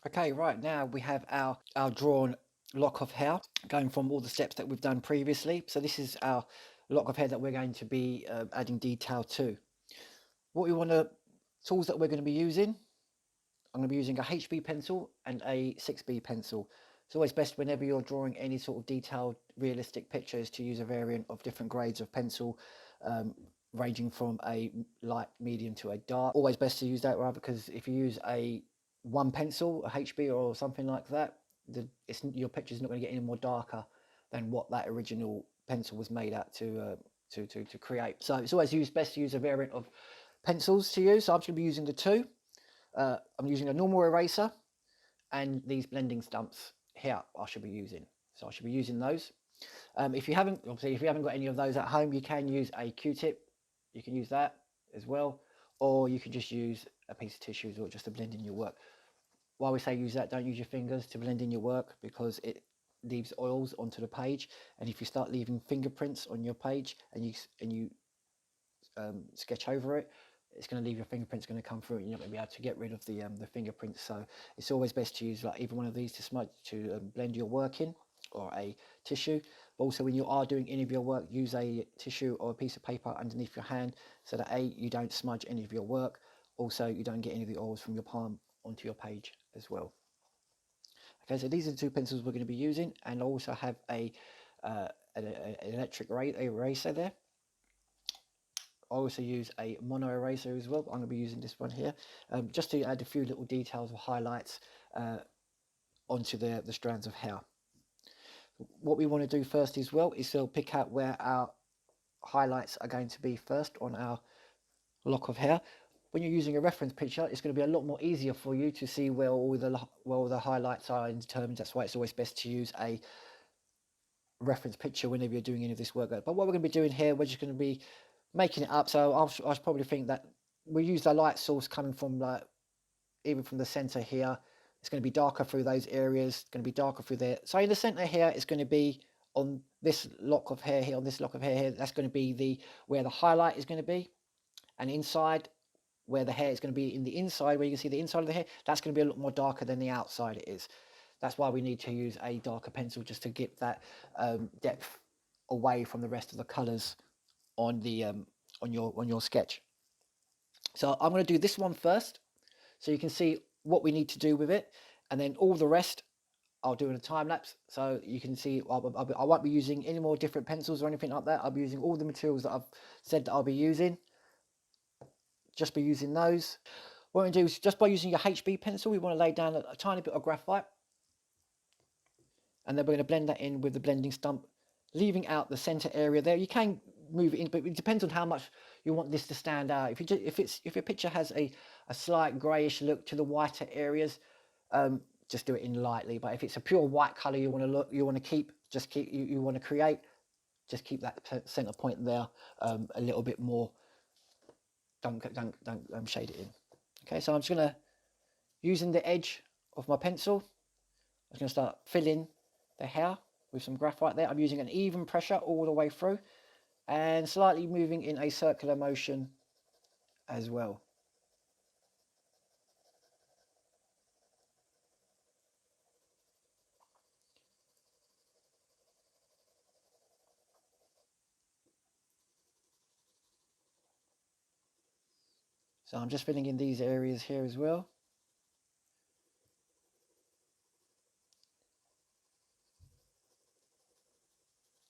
Okay, right now we have our drawn lock of hair going from all the steps that we've done previously. So this is our lock of hair that we're going to be adding detail to. What we want to, tools that we're going to be using, I'm going to be using a HB pencil and a 6B pencil. It's always best whenever you're drawing any sort of detailed, realistic pictures to use a variant of different grades of pencil, um, ranging from a light, medium to a dark. Always best to use that rather, because if you use a one pencil, a HB or something like that, your picture's not going to get any more darker than what that original pencil was made out to create. So it's always best to use a variant of pencils to use. So I'm just going to be using the two. I'm using a normal eraser and these blending stumps here I should be using. So I should be using those. If you haven't, obviously, if you haven't got any of those at home, you can use a Q-tip. You can use that as well, or you can just use a piece of tissue or just to blend in your work. Why we say use that, don't use your fingers to blend in your work, because it leaves oils onto the page, and if you start leaving fingerprints on your page and you sketch over it, it's going to leave your fingerprints going to come through, and you're not going to be able to get rid of the fingerprints. So it's always best to use like either one of these to smudge to blend your work in, or a tissue. But also when you are doing any of your work, use a tissue or a piece of paper underneath your hand, so that you don't smudge any of your work. Also, you don't get any of the oils from your palm onto your page as well. Okay, so these are the two pencils we're going to be using, and I also have an electric eraser there. I also use a mono eraser as well. I'm going to be using this one here, just to add a few little details or highlights onto the strands of hair. What we want to do first as well is to pick out where our highlights are going to be first on our lock of hair. When you're using a reference picture, it's going to be a lot more easier for you to see where all the highlights are and determine. That's why it's always best to use a reference picture whenever you're doing any of this work. But what we're going to be doing here, we're just going to be making it up. So I should probably think that we use the light source coming from like even from the center here. It's going to be darker through those areas. It's going to be darker through there. So in the center here, it's going to be on this lock of hair here, on this lock of hair here. That's going to be where the highlight is going to be, and inside where the hair is going to be in the inside, where you can see the inside of the hair, that's going to be a lot more darker than the outside it is. That's why we need to use a darker pencil, just to get that depth away from the rest of the colors on the on your sketch. So I'm going to do this one first, so you can see what we need to do with it, and then all the rest I'll do in a time lapse, so you can see. I won't be using any more different pencils or anything like that. I'll be using all the materials that I've said that I'll be using. Just be using those. What we're going to do is, just by using your HB pencil, we want to lay down a tiny bit of graphite, and then we're going to blend that in with the blending stump, leaving out the center area there. You can move it in, but it depends on how much you want this to stand out. If your picture has a slight grayish look to the whiter areas, just do it in lightly. But if it's a pure white color you want to keep, you want to create, just keep that center point there a little bit more. Don't shade it in. Okay, so I'm just gonna, using the edge of my pencil, I'm going to start filling the hair with some graphite there. I'm using an even pressure all the way through, and slightly moving in a circular motion as well. So I'm just filling in these areas here as well.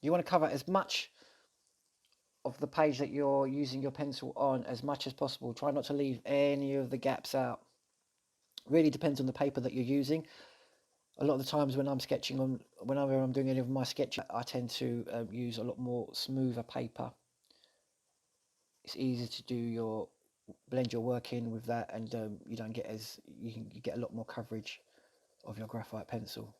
You want to cover as much of the page that you're using your pencil on as much as possible. Try not to leave any of the gaps out. Really depends on the paper that you're using. A lot of the times when I'm sketching on, whenever I'm doing any of my sketches, I tend to use a lot more smoother paper. It's easier to do your blend your work in with that, and you don't get you get a lot more coverage of your graphite pencil.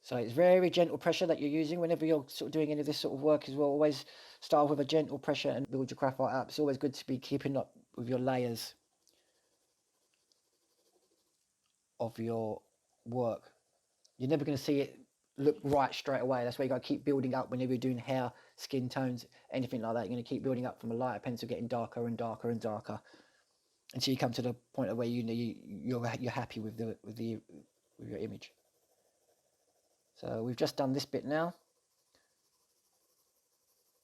So it's very gentle pressure that you're using whenever you're sort of doing any of this sort of work as well. Always start with a gentle pressure and build your graphite up. It's always good to be keeping up with your layers of your work. You're never going to see it look right straight away. That's why you got to keep building up whenever you're doing hair, skin tones, anything like that. You're going to keep building up from a lighter pencil, getting darker and darker and darker. until you come to the point of where you're happy with your image. So we've just done this bit now.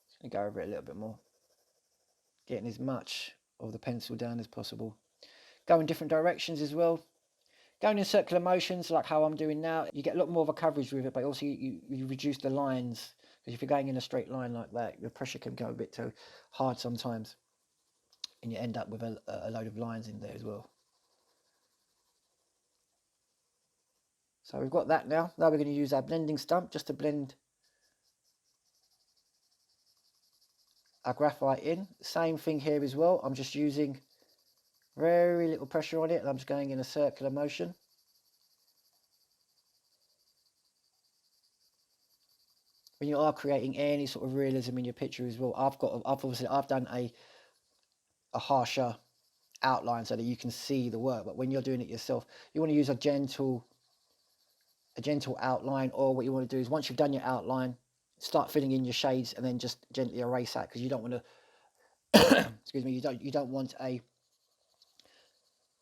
Just going to go over it a little bit more, getting as much of the pencil down as possible. Go in different directions as well. Going in circular motions like how I'm doing now, you get a lot more of a coverage with it, but also you reduce the lines, because if you're going in a straight line like that, the pressure can go a bit too hard sometimes, and you end up with a load of lines in there as well. So we've got that now. Now we're going to use our blending stump just to blend our graphite in. Same thing here as well. I'm just using very little pressure on it, and I'm just going in a circular motion. When you are creating any sort of realism in your picture as well, I've done a harsher outline so that you can see the work. But when you're doing it yourself, you want to use a gentle outline, or what you want to do is, once you've done your outline, start filling in your shades and then just gently erase that, because you don't want to excuse me, you don't want a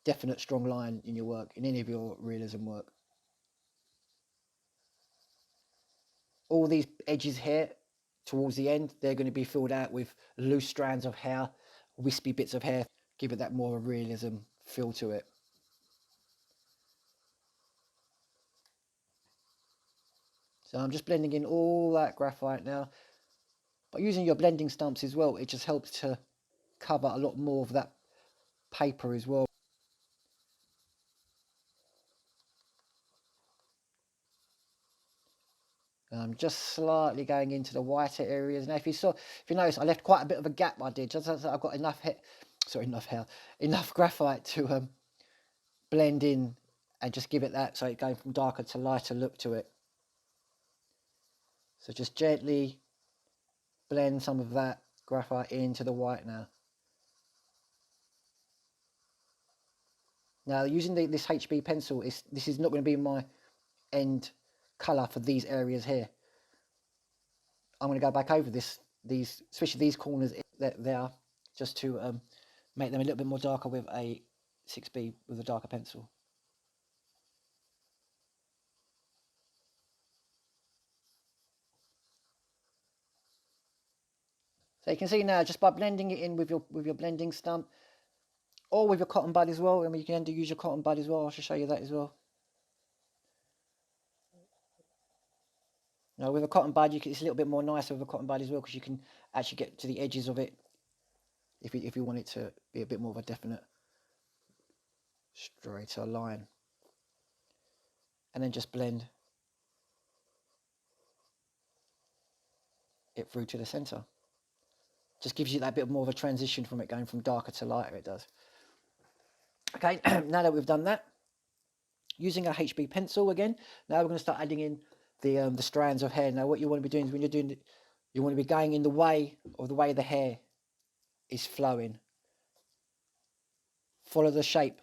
definite strong line in your work, in any of your realism work. All these edges here towards the end, they're going to be filled out with loose strands of hair, wispy bits of hair, give it that more realism feel to it. So I'm just blending in all that graphite now. But using your blending stumps as well, it just helps to cover a lot more of that paper as well. I'm just slightly going into the whiter areas. Now, if you notice, I left quite a bit of a gap. I did, just so I've got enough graphite to blend in and just give it that, so it's going from darker to lighter look to it. So just gently blend some of that graphite into the white now. Now, using this HB pencil, this is not going to be my end colour for these areas here. I'm going to go back over these, especially these corners there, just to make them a little bit more darker with a 6B with a darker pencil. So you can see now, just by blending it in with your blending stump, or with your cotton bud as well. I mean, you can use your cotton bud as well. I should show you that as well. Now, with a cotton bud, it's a little bit more nicer with a cotton bud as well, because you can actually get to the edges of it if you want it to be a bit more of a definite, straighter line. And then just blend it through to the center. Just gives you that bit more of a transition from it going from darker to lighter, it does. Okay, now that we've done that, using a HB pencil again, now we're going to start adding in the strands of hair. Now, what you want to be doing is, when you're doing it, you want to be going in the way of the way the hair is flowing. Follow the shape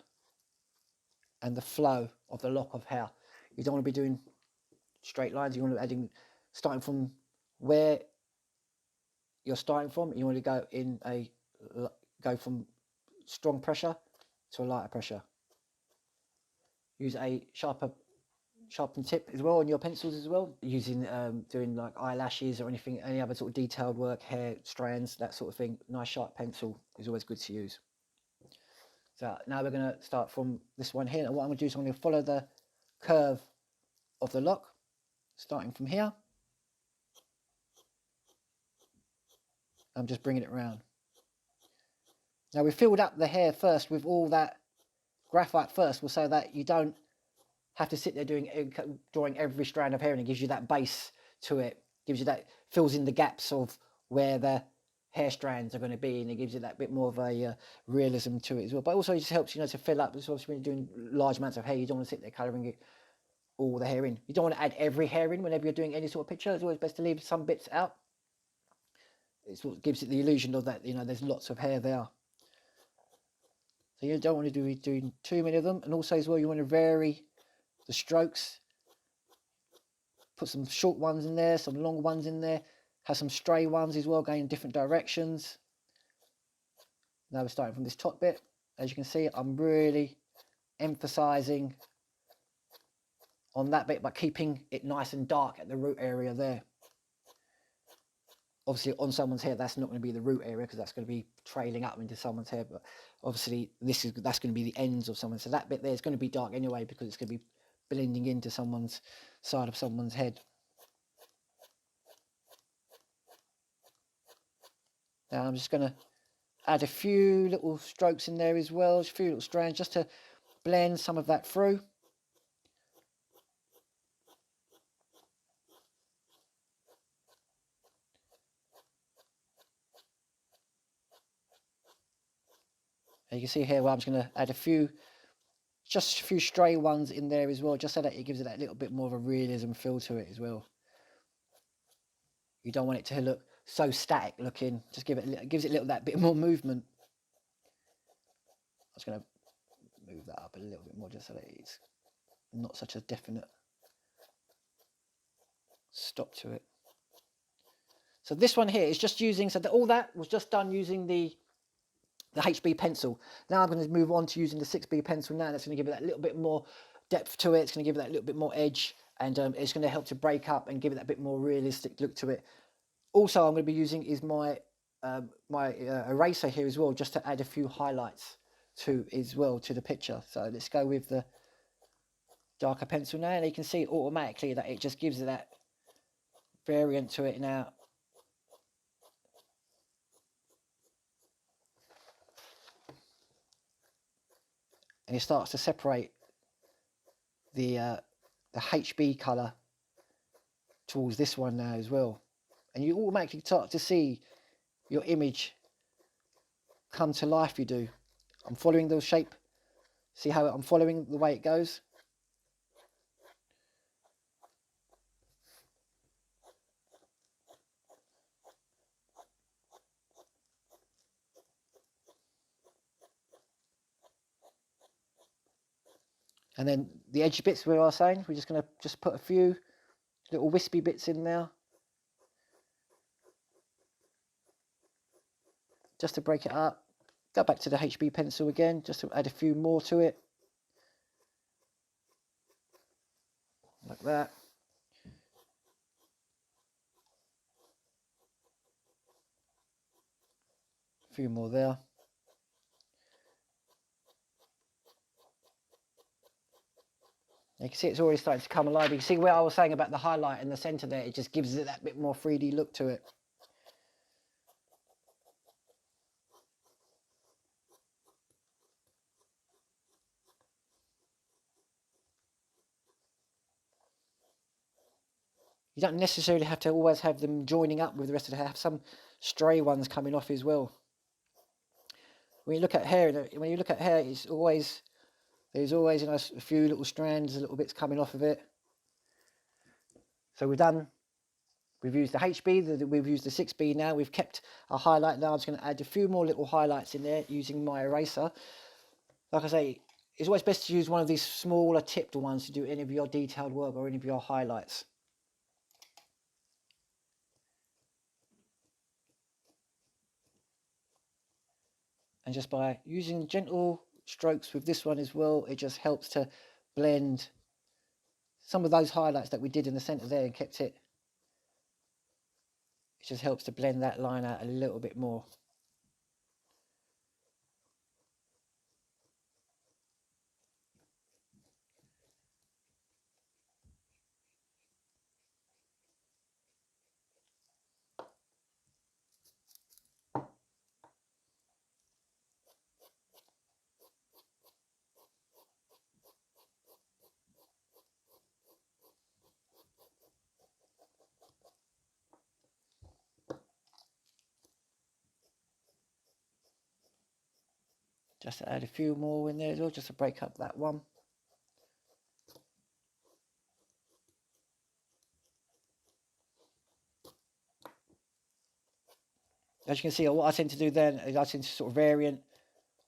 and the flow of the lock of hair. You don't want to be doing straight lines. You want to be starting from where you're starting from. You want to go from strong pressure to a lighter pressure. Use a sharpened tip as well on your pencils as well. Using doing like eyelashes or any other sort of detailed work, hair strands, that sort of thing. Nice sharp pencil is always good to use. So now we're going to start from this one here. And what I'm going to do is I'm going to follow the curve of the lock, starting from here. I'm just bringing it around. Now, we filled up the hair first with all that graphite first, so that you don't have to sit there drawing every strand of hair, and it gives you that base to it. Gives you that, fills in the gaps of where the hair strands are going to be, and it gives you that bit more of a realism to it as well. But also, it just helps, to fill up. So when you're doing large amounts of hair, you don't want to sit there colouring all the hair in. You don't want to add every hair in whenever you're doing any sort of picture. It's always best to leave some bits out. It's what gives it the illusion of that, there's lots of hair there. So you don't want to be doing too many of them. And also as well, you want to vary the strokes. Put some short ones in there, some long ones in there. Have some stray ones as well, going in different directions. Now we're starting from this top bit, As you can see, I'm really emphasizing on that bit, but keeping it nice and dark at the root area there. Obviously on someone's hair, that's not going to be the root area because that's going to be trailing up into someone's hair, but obviously that's going to be the ends of someone. So that bit there is going to be dark anyway because it's going to be blending into someone's side of someone's head. Now I'm just going to add a few little strokes in there as well, just a few little strands just to blend some of that through. And you can see here where I'm just going to add just a few stray ones in there as well, just so that it gives it that little bit more of a realism feel to it as well. You don't want it to look so static looking, just gives it that bit more movement. I'm just going to move that up a little bit more just so that it's not such a definite stop to it. So this one here is just using, so all that was just done using the HB pencil. Now I'm going to move on to using the 6B pencil now. That's going to give it that little bit more depth to it. It's going to give it that little bit more edge, and it's going to help to break up and give it that bit more realistic look to it. Also, I'm going to be using is my eraser here as well, just to add a few highlights to the picture. So let's go with the darker pencil now, and you can see automatically that it just gives it that variant to it now. And it starts to separate the HB colour towards this one now as well. And you automatically start to see your image come to life. You do. I'm following the shape. See how I'm following the way it goes? And then the edge bits we are saying, we're just going to put a few little wispy bits in now, just to break it up. Go back to the HB pencil again, just to add a few more to it. Like that. A few more there. You can see it's already starting to come alive. You can see where I was saying about the highlight in the centre there, it just gives it that bit more 3D look to it. You don't necessarily have to always have them joining up with the rest of the hair. Have some stray ones coming off as well. When you look at hair, there's always a few little strands, little bits coming off of it. So we've used the HB, we've used the 6B now. We've kept a highlight now. I'm just going to add a few more little highlights in there using my eraser. Like I say, it's always best to use one of these smaller tipped ones to do any of your detailed work or any of your highlights. And just by using gentle strokes with this one as well, it just helps to blend some of those highlights that we did in the centre there and kept it. It just helps to blend that line out a little bit more. Just to add a few more in there as well, just to break up that one. As you can see, what I tend to do then is I tend to sort of variant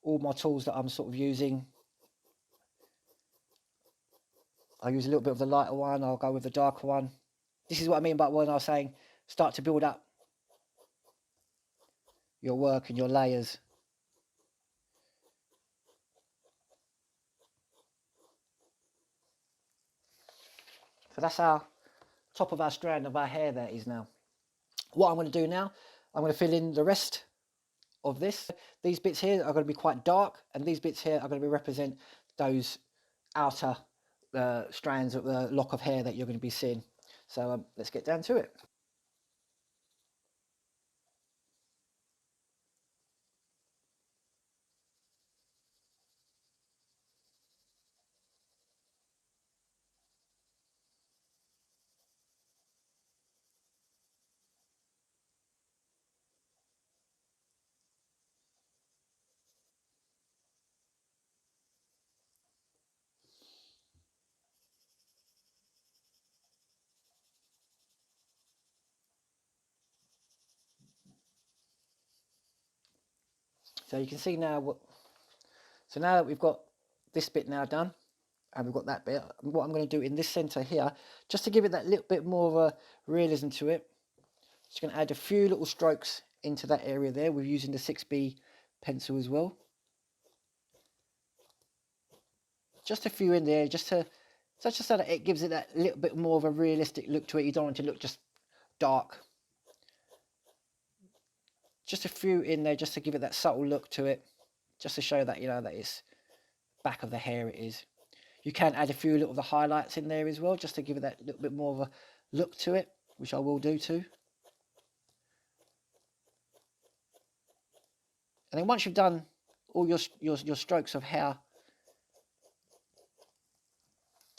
all my tools that I'm sort of using. I use a little bit of the lighter one, I'll go with the darker one. This is what I mean by when I was saying start to build up your work and your layers. So that's our top of our strand of our hair that is now. What I'm going to do now, I'm going to fill in the rest of this. These bits here are going to be quite dark, and these bits here are going to represent those outer strands of the lock of hair that you're going to be seeing. So let's get down to it. So you can see now so now that we've got this bit now done, and we've got that bit, what I'm going to do in this center here, just to give it that little bit more of a realism to it, just going to add a few little strokes into that area there. We're using the 6B pencil as well. Just a few in there, just so that it gives it that little bit more of a realistic look to it. You don't want it to look just dark. Just a few in there, just to give it that subtle look to it, just to show that, you know, that it's back of the hair it is. You can add a few little of the highlights in there as well, just to give it that little bit more of a look to it, which I will do too. And then once you've done all your strokes of hair,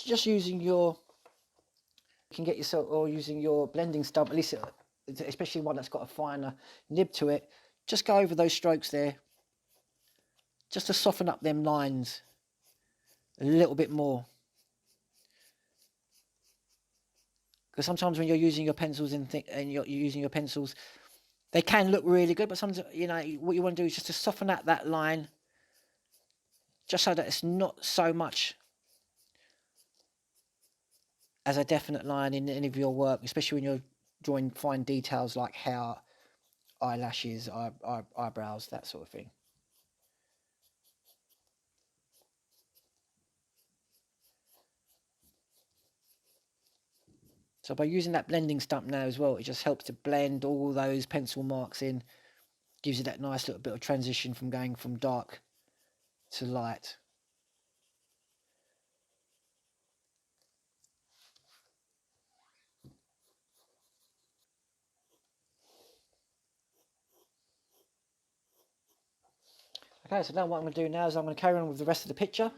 just using your, you can get yourself, or using your blending stump, at least especially one that's got a finer nib to it, just go over those strokes there, just to soften up them lines a little bit more. Because sometimes when you're using your pencils and you're using your pencils, they can look really good, but sometimes, you know, what you want to do is just to soften out that line, just so that it's not so much as a definite line in any of your work, especially when you're drawing fine details like hair, eyelashes, eyebrows, that sort of thing. So by using that blending stump now as well, it just helps to blend all those pencil marks in, gives you that nice little bit of transition from going from dark to light. Okay, so now what I'm going to do now is I'm going to carry on with the rest of the picture.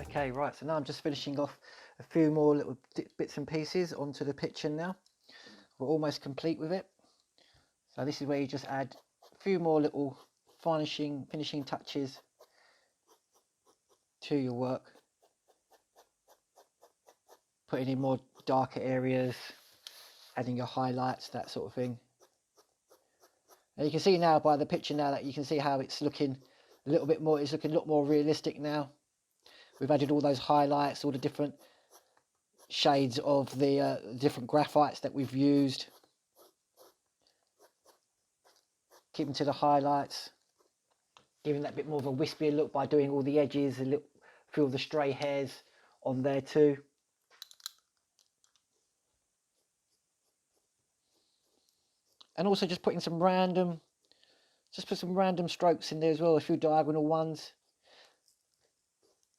Okay, right, so now I'm just finishing off a few more little bits and pieces onto the picture now. We're almost complete with it. So this is where you just add a few more little finishing touches to your work. Putting in more darker areas, adding your highlights, that sort of thing. And you can see now by the picture now that you can see how it's looking a little bit more, it's looking a lot more realistic now. We've added all those highlights, all the different shades of the different graphites that we've used. Keeping to the highlights, giving that bit more of a wispier look by doing all the edges, a few of the stray hairs on there too. And also just putting some random, just put some random strokes in there as well, a few diagonal ones.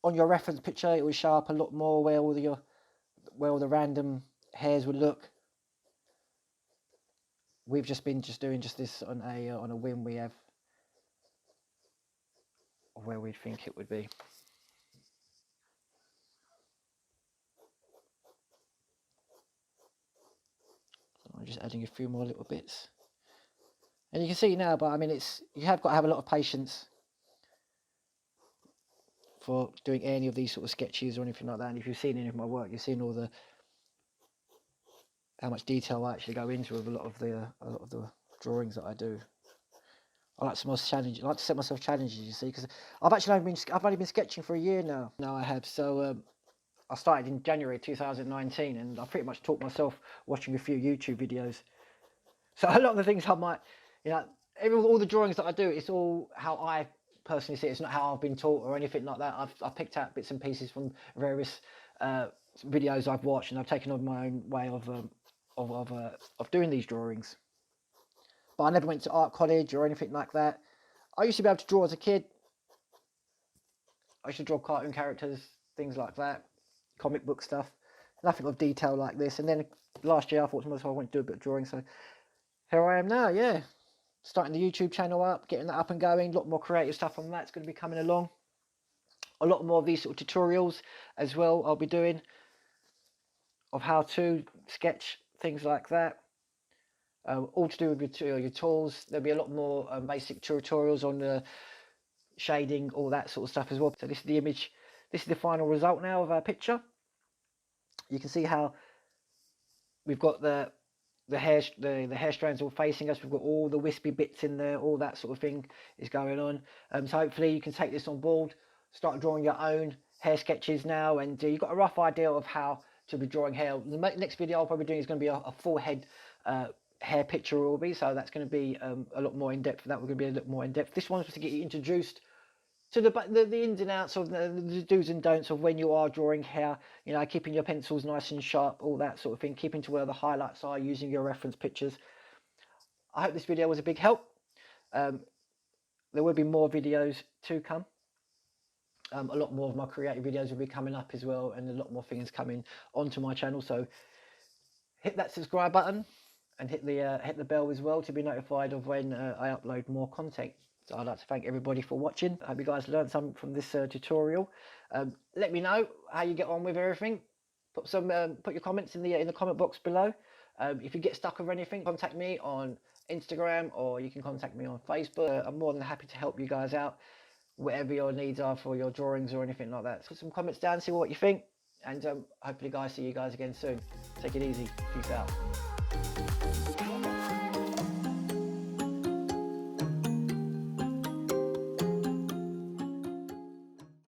On your reference picture, it will show up a lot more where all the random hairs would look. We've just been doing this on a whim. We have where we think it would be. So I'm just adding a few more little bits, and you can see now. But I mean, you have got to have a lot of patience for doing any of these sort of sketches or anything like that. And if you've seen any of my work, you've seen all how much detail I actually go into with a lot of the drawings that I do. I like to set myself challenges, you see, because I've only been sketching for a year now. Now I have. So I started in January 2019, and I pretty much taught myself watching a few YouTube videos. So a lot of the things I might, all the drawings that I do, it's all how I personally see it. It's not how I've been taught or anything like that. I've picked out bits and pieces from various videos I've watched, and I've taken on my own way of doing these drawings. But I never went to art college or anything like that. I used to be able to draw as a kid. I used to draw cartoon characters, things like that, comic book stuff. Nothing of detail like this. And then last year I thought to myself I want to do a bit of drawing. So here I am now, yeah. Starting the YouTube channel up, getting that up and going. A lot more creative stuff on that's going to be coming along. A lot more of these sort of tutorials as well I'll be doing of how to sketch, things like that. All to do with your tools. There'll be a lot more basic tutorials on the shading, all that sort of stuff as well. So this is the image. This is the final result now of our picture. You can see how we've got the hair strands all facing us. We've got all the wispy bits in there. All that sort of thing is going on. So hopefully you can take this on board, start drawing your own hair sketches now, and you've got a rough idea of how to be drawing hair. The next video I'll probably be doing is going to be a full head hair picture will be, so that's going to be a lot more in depth. That we're going to be a little more in depth. This one's to get you introduced to the ins and outs of the do's and don'ts of when you are drawing hair. Keeping your pencils nice and sharp, all that sort of thing. Keeping to where the highlights are, using your reference pictures. I hope this video was a big help. There will be more videos to come. A lot more of my creative videos will be coming up as well, and a lot more things coming onto my channel. So hit that subscribe button and hit the bell as well to be notified of when I upload more content. So I'd like to thank everybody for watching. I hope you guys learned something from this tutorial. Let me know how you get on with everything. Put your comments in the comment box below. If you get stuck with anything, contact me on Instagram, or you can contact me on Facebook. I'm more than happy to help you guys out, whatever your needs are for your drawings or anything like that. Put some comments down, see what you think, and hopefully guys, see you guys again soon. Take it easy. Peace out.